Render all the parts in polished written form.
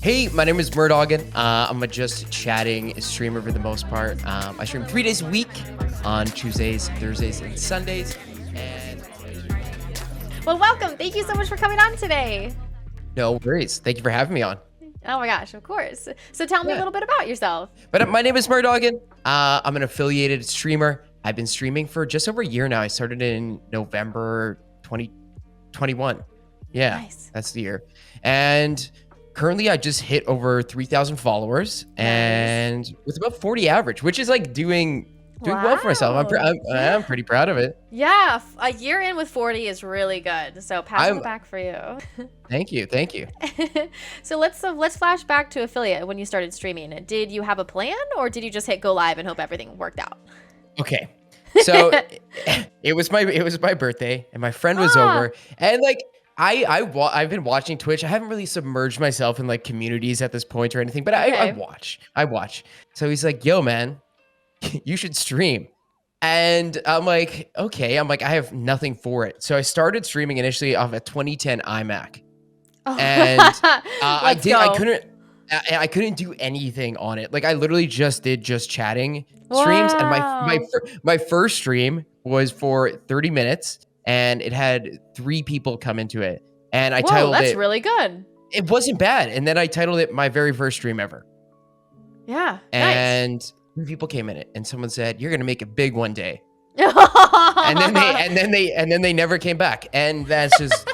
Hey, my name is Murrdoggin. I'm a just chatting streamer for the most part. I stream 3 days a week on Tuesdays, Thursdays, and Sundays. And Well, welcome. Thank you so much for coming on today. no worries. Thank you for having me on. Oh my gosh, of course. So tell me a little bit about yourself. But my name is Murrdoggin. I'm an affiliated streamer. I've been streaming for just over a year now. I started in November 2021. Yeah, Nice. that's the year. And currently, I just hit over 3,000 followers and with about 40 average, which is like doing well for myself. I'm pretty proud of it. Yeah, a year in with 40 is really good. So pat on the back for you. Thank you. So let's flash back to affiliate when you started streaming. Did you have a plan or did you just hit go live and hope everything worked out? Okay. So it was my birthday and my friend was over and like I've been watching Twitch. I haven't really submerged myself in like communities at this point or anything, but I watch. So he's like, "Yo, man, you should stream." And I'm like, "Okay." I'm like, I have nothing for it. So I started streaming initially off a 2010 iMac. And I couldn't do anything on it. Like I literally just did chatting streams. Wow. And my first stream was for 30 minutes and it had 3 people come into it. And I titled that's it, really good. it wasn't bad. And then I titled it my very first stream ever. Yeah. And 3 people came in it and someone said, "You're going to make it big one day." Nice. and then they never came back. And that's just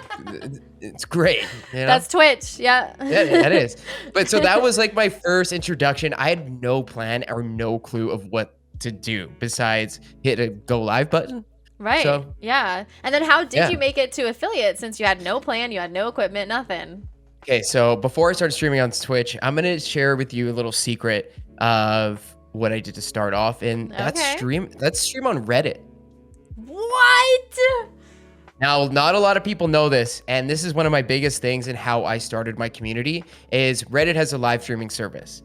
it's great. You know? That's Twitch. Yeah. Yeah, that is. But so that was like my first introduction. I had no plan or no clue of what to do besides hit a go live button. Right. So, yeah. And then how did you make it to affiliate since you had no plan, you had no equipment, nothing? Okay, so before I started streaming on Twitch, I'm going to share with you a little secret of what I did to start off. And that's stream on Reddit. What? Now, not a lot of people know this, and this is one of my biggest things in how I started my community is Reddit has a live streaming service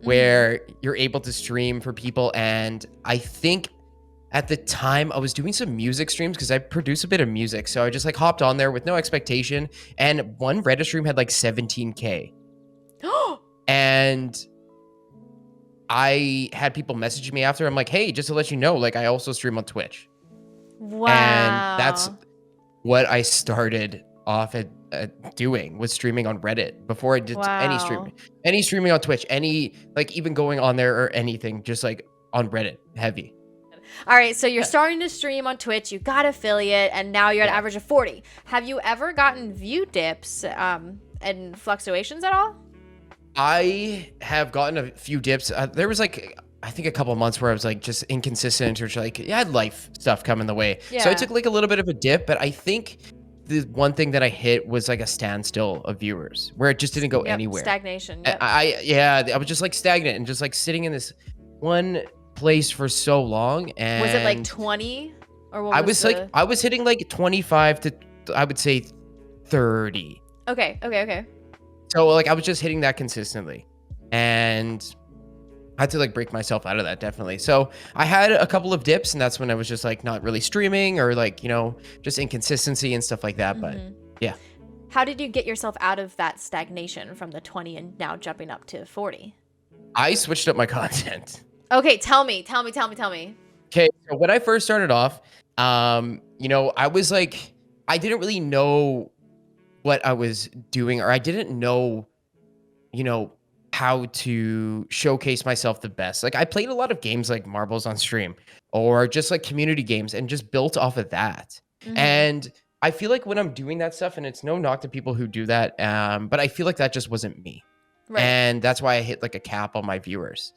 where you're able to stream for people. And I think at the time I was doing some music streams because I produce a bit of music. So I just like hopped on there with no expectation. And one Reddit stream had like 17K. And I had people message me after. I'm like, "Hey, just to let you know, like I also stream on Twitch." Wow. And that's what I started off at doing was streaming on Reddit before I did any streaming on Twitch, like even going on there or anything, just like on Reddit heavy. All right, so you're starting to stream on Twitch, you got affiliate, and now you're at an average of 40. Have you ever gotten view dips and fluctuations at all? I have gotten a few dips. There was like, I think a couple of months where I was like just inconsistent or like, I had life stuff coming the way. Yeah. So I took like a little bit of a dip, but I think the one thing that I hit was like a standstill of viewers where it just didn't go anywhere. Stagnation. Yep. I was just like stagnant and just like sitting in this one place for so long. And was it like 20 or what? I was hitting like 25 to I would say 30. Okay. So like I was just hitting that consistently, and I had to like break myself out of that definitely. So I had a couple of dips, and that's when I was just like not really streaming or like just inconsistency and stuff like that. But yeah. How did you get yourself out of that stagnation from the 20 and now jumping up to 40? I switched up my content. Okay, tell me. Okay, so when I first started off, I was like, I didn't really know what I was doing, or I didn't know, how to showcase myself the best. Like I played a lot of games like Marbles on stream or just like community games and just built off of that. And I feel like when I'm doing that stuff, and it's no knock to people who do that, but I feel like that just wasn't me. Right. And that's why I hit like a cap on my viewers.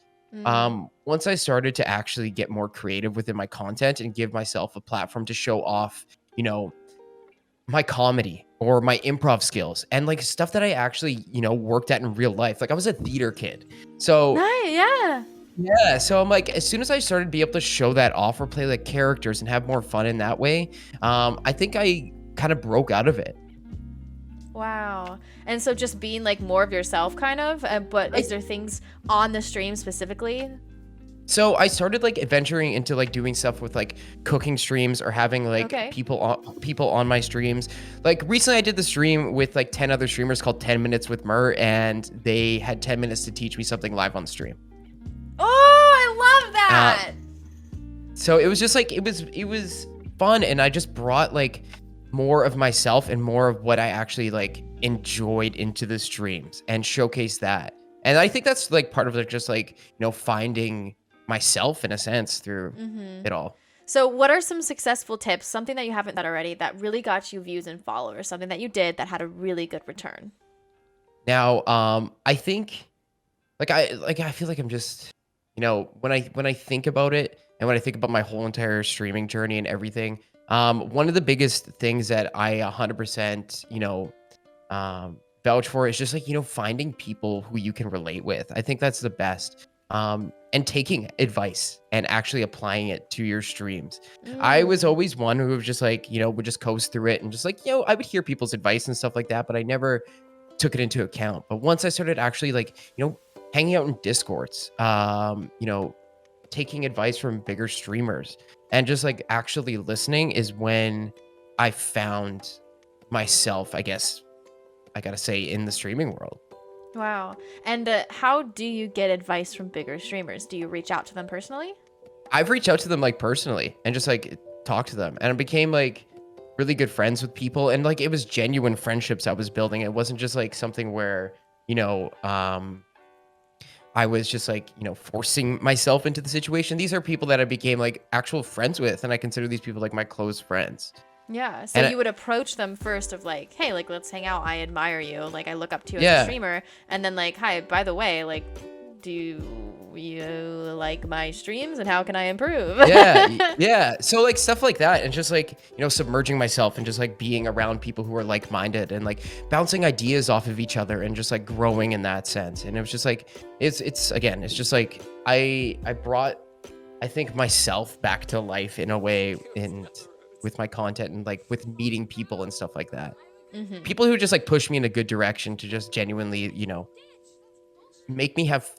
Once I started to actually get more creative within my content and give myself a platform to show off, my comedy or my improv skills and like stuff that I actually, worked at in real life. Like I was a theater kid. So yeah. So I'm like, as soon as I started to be able to show that off or play like characters and have more fun in that way, I think I kind of broke out of it. Wow. And so just being like more of yourself kind of, but is there things on the stream specifically? So I started like venturing into like doing stuff with like cooking streams or having like Okay. people on my streams. Like recently I did the stream with like 10 other streamers called 10 minutes with Mur, and they had 10 minutes to teach me something live on the stream. Oh, I love Uh, that. so it was just like it was fun, and I just brought like more of myself and more of what I actually like enjoyed into the streams and showcase that. And I think that's like part of like just like, finding myself in a sense through Mm-hmm. it all. So, what are some successful tips, something that you haven't done already that really got you views and followers, something that you did that had a really good return? Now, I think I feel like I'm just, when I think about it and when I think about my whole entire streaming journey and everything, one of the biggest things that I 100%, vouch for is just like, finding people who you can relate with. I think that's the best. And taking advice and actually applying it to your streams. I was Mm. always one who was just like, would just coast through it and just like, I would hear people's advice and stuff like that, but I never took it into account. But once I started actually like, hanging out in discords, taking advice from bigger streamers and just like actually listening is when I found myself, I guess I gotta say, in the streaming world. Wow. And how do you get advice from bigger streamers? Do you reach out to them personally? I've reached out to them like personally and just like talk to them, and I became like really good friends with people, and like it was genuine friendships I was building. It wasn't just like something where, you know, um I was just like, forcing myself into the situation. These are people that I became like actual friends with, and I consider these people like my close friends. Yeah. So And you would approach them first of like, hey, like let's hang out. I admire you. Like I look up to you as a yeah, streamer. And then like, hi, by the way, like, do you like my streams and how can I improve? yeah, yeah. So like stuff like that, and just like, submerging myself and just like being around people who are like-minded and like bouncing ideas off of each other and just like growing in that sense. And it was just like it's again, it's just like I brought, I think, myself back to life in a way, and with my content and like with meeting people and stuff like that. Hmm. People who just like push me in a good direction to just genuinely, make me have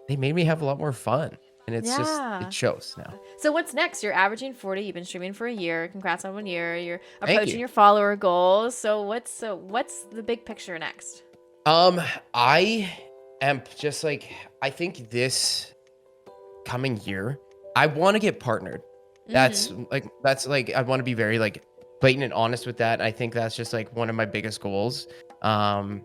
they made me have a lot more fun. And it's just Yeah. it shows now. So what's next? You're averaging 40. You've been streaming for a year. Congrats on 1 year. You're Thank approaching you. your follower goals. So what's the big picture next? Um, I am just like, I think this coming year, I want to get partnered. Mm-hmm. That's like I want to be very like blatant and honest with that. I think that's just like one of my biggest goals. Um,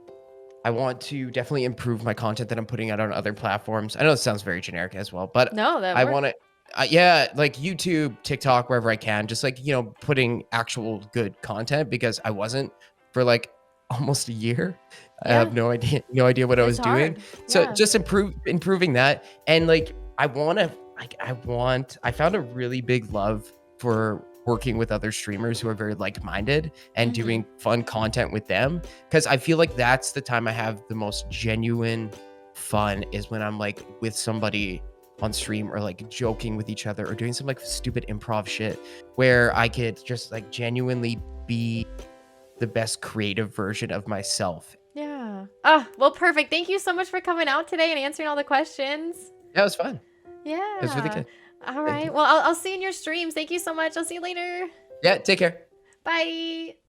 I want to definitely improve my content that I'm putting out on other platforms. I know it sounds very generic as well, but No, that I works. want to, yeah, like YouTube, TikTok, wherever I can, just like, putting actual good content, because I wasn't for like almost a year. I Yeah, have no idea what I it's was doing. hard. So Yeah. just improving that. And like, I found a really big love for working with other streamers who are very like-minded and Mm-hmm. doing fun content with them, because I feel like that's the time I have the most genuine fun, is when I'm like with somebody on stream or like joking with each other or doing some like stupid improv shit where I could just like genuinely be the best creative version of myself. Yeah. Ah, well, perfect. Thank you so much for coming out today and answering all the questions. That was fun. It was really Yeah. good. All Thank right. you. Well, I'll see you in your streams. Thank you so much. I'll see you later. Yeah, take care. Bye.